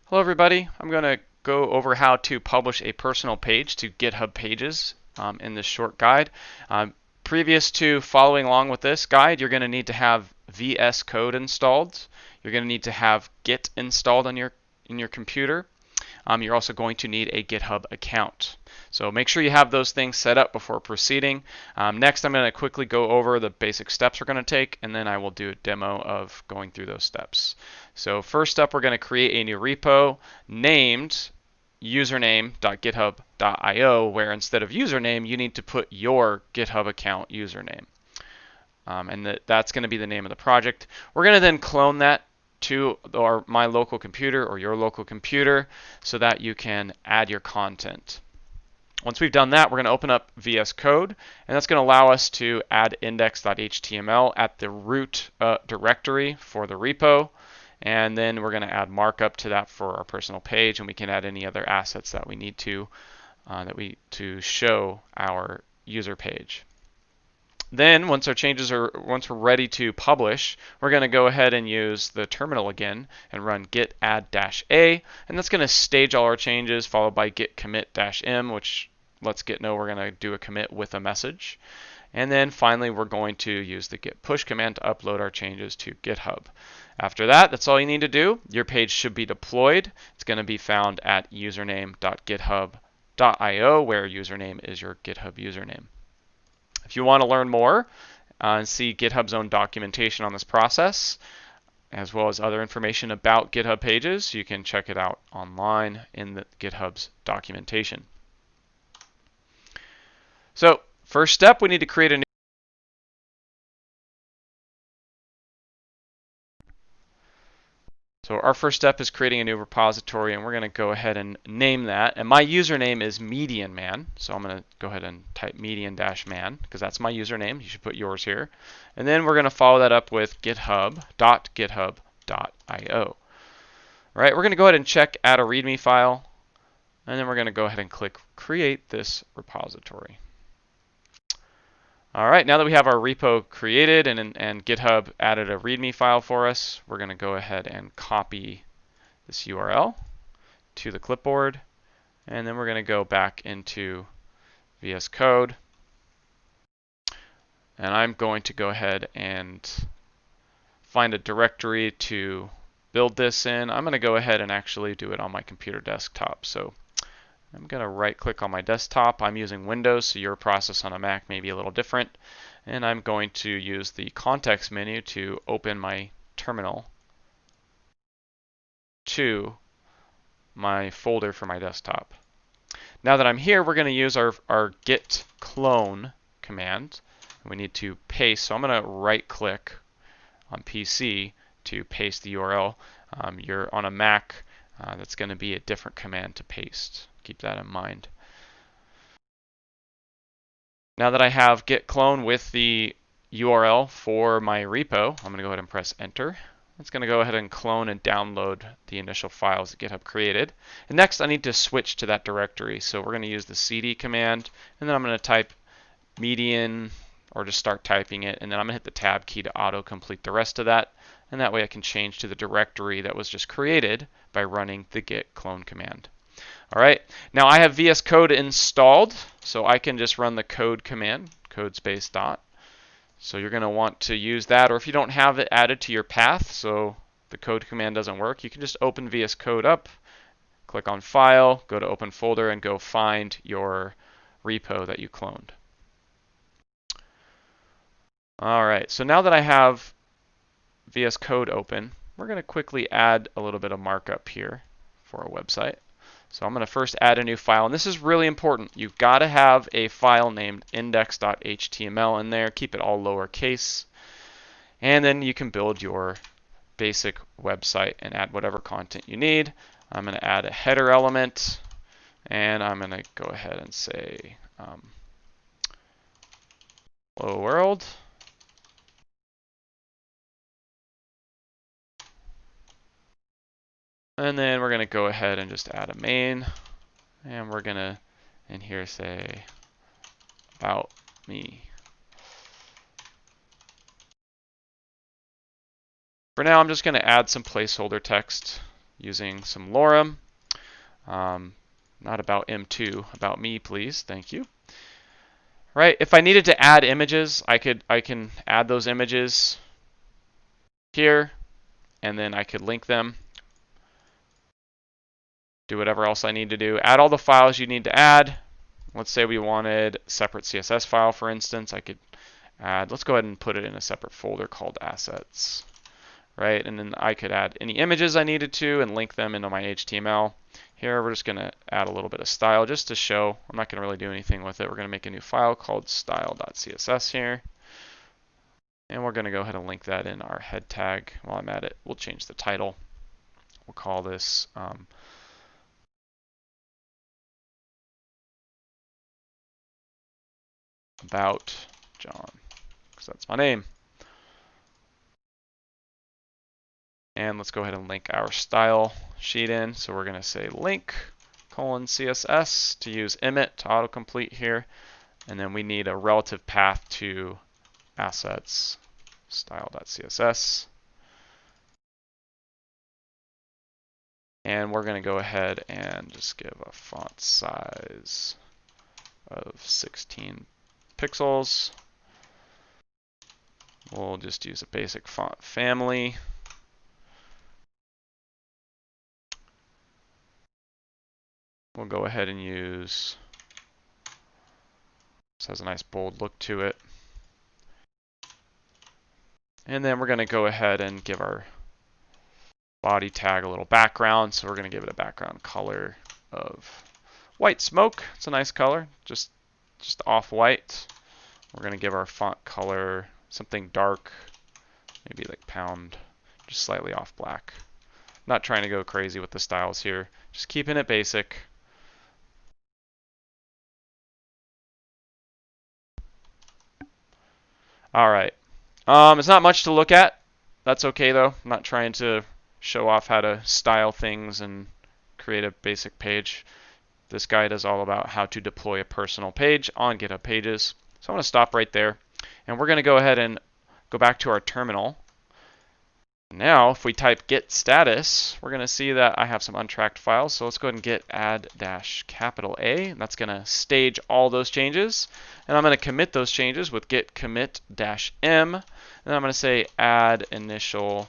Hello everybody, I'm going to go over how to publish a personal page to GitHub Pages in this short guide. Previous to following along with this guide, you're going to need to have VS Code installed. You're going to need to have Git installed on in your computer. You're also going to need a GitHub account. So make sure you have those things set up before proceeding. Next, I'm going to quickly go over the basic steps we're going to take, and then I will do a demo of going through those steps. So first up, we're going to create a new repo named username.github.io, where instead of username, you need to put your GitHub account username. And that's going to be the name of the project. We're going to then clone that to my local computer or your local computer so that you can add your content. Once we've done that, we're going to open up VS Code, and that's going to allow us to add index.html at the root directory for the repo, and then we're going to add markup to that for our personal page, and we can add any other assets that we need to show our user page. Then once we're ready to publish, we're going to go ahead and use the terminal again and run git add-a, and that's going to stage all our changes, followed by git commit-m, which lets Git know we're going to do a commit with a message. And then finally, we're going to use the git push command to upload our changes to GitHub. After that, that's all you need to do. Your page should be deployed. It's going to be found at username.github.io, where username is your GitHub username. If you want to learn more and see GitHub's own documentation on this process, as well as other information about GitHub Pages, you can check it out online in the GitHub's documentation. So first step, we need to create a new So our first step is creating a new repository, and we're going to go ahead and name that. And my username is Median Man, so I'm going to go ahead and type median-man because that's my username. You should put yours here. And then we're going to follow that up with github.github.io. All right, we're going to go ahead and check add a README file, and then we're going to go ahead and click create this repository. All right, now that we have our repo created and GitHub added a README file for us, we're going to go ahead and copy this URL to the clipboard, and then we're going to go back into VS Code, and I'm going to go ahead and find a directory to build this in. I'm going to go ahead and actually do it on my computer desktop. So I'm going to right click on my desktop. I'm using Windows, so your process on a Mac may be a little different. And I'm going to use the context menu to open my terminal to my folder for my desktop. Now that I'm here, we're going to use our git clone command. We need to paste, so I'm going to right click on PC to paste the URL. You're on a Mac, that's going to be a different command to paste. Keep that in mind. Now that I have git clone with the URL for my repo, I'm going to go ahead and press enter. It's going to go ahead and clone and download the initial files that GitHub created. And next I need to switch to that directory. So we're going to use the cd command, and then I'm going to type median, or just start typing it, and then I'm going to hit the tab key to auto-complete the rest of that. And that way I can change to the directory that was just created by running the git clone command. All right, now I have VS Code installed, so I can just run the code command, code space dot. So you're going to want to use that, or if you don't have it added to your path, so the code command doesn't work, you can just open VS Code up, click on File, go to Open Folder, and go find your repo that you cloned. All right, so now that I have VS Code open, we're going to quickly add a little bit of markup here for our website. So I'm going to first add a new file, and this is really important. You've got to have a file named index.html in there. Keep it all lowercase, and then you can build your basic website and add whatever content you need. I'm going to add a header element, and I'm going to go ahead and say hello world. And then we're going to go ahead and just add a main, and we're going to in here say about me. For now, I'm just going to add some placeholder text using some lorem. Not about M2, about me, please. Thank you. Right. If I needed to add images, I can add those images here, and then I could link them. Do whatever else I need to do. Add all the files you need to add. Let's say we wanted a separate CSS file, for instance. I could add, let's go ahead and put it in a separate folder called assets, right? And then I could add any images I needed to and link them into my HTML. Here we're just going to add a little bit of style just to show. I'm not going to really do anything with it. We're going to make a new file called style.css here. And we're going to go ahead and link that in our head tag. While I'm at it, we'll change the title. We'll call this about John, because that's my name. And let's go ahead and link our style sheet in. So we're going to say link :CSS to use emit to autocomplete here. And then we need a relative path to assets style.css. And we're going to go ahead and just give a font size of 16 pixels. We'll just use a basic font family. We'll go ahead and use, this has a nice bold look to it. And then we're going to go ahead and give our body tag a little background. So we're going to give it a background color of white smoke. It's a nice color, just off-white. We're going to give our font color something dark, maybe like pound, just slightly off black. Not trying to go crazy with the styles here, just keeping it basic. All right. It's not much to look at. That's okay though. I'm not trying to show off how to style things and create a basic page. This guide is all about how to deploy a personal page on GitHub Pages. So I'm going to stop right there. And we're going to go ahead and go back to our terminal. Now, if we type git status, we're going to see that I have some untracked files. So let's go ahead and git add-A. That's going to stage all those changes. And I'm going to commit those changes with git commit-m. And then I'm going to say add initial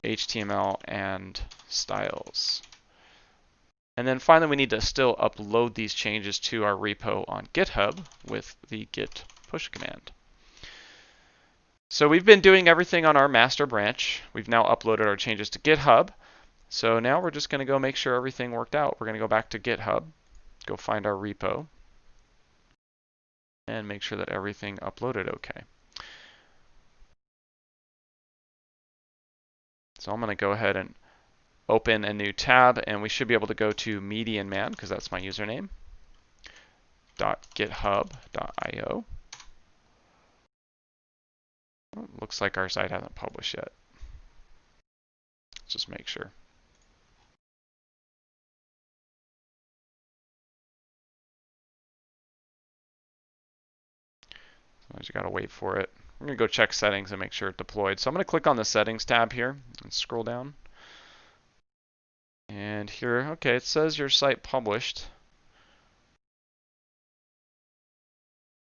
HTML and styles. And then finally, we need to still upload these changes to our repo on GitHub with the git push command. So we've been doing everything on our master branch. We've now uploaded our changes to GitHub. So now we're just going to go make sure everything worked out. We're going to go back to GitHub, go find our repo, and make sure that everything uploaded okay. So I'm going to go ahead and open a new tab, and we should be able to go to median man, because that's my username, .github.io. Looks like our site hasn't published yet. Let's just make sure. So I just got to wait for it. We're going to go check settings and make sure it's deployed. So I'm going to click on the settings tab here and scroll down. And here, okay, it says your site published.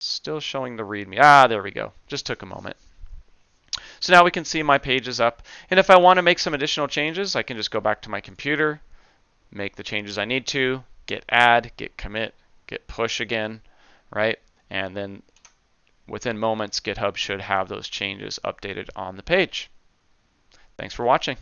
Still showing the README. Ah, there we go. Just took a moment. So now we can see my page is up. And if I want to make some additional changes, I can just go back to my computer, make the changes I need to, git add, git commit, git push again, right? And then within moments, GitHub should have those changes updated on the page. Thanks for watching.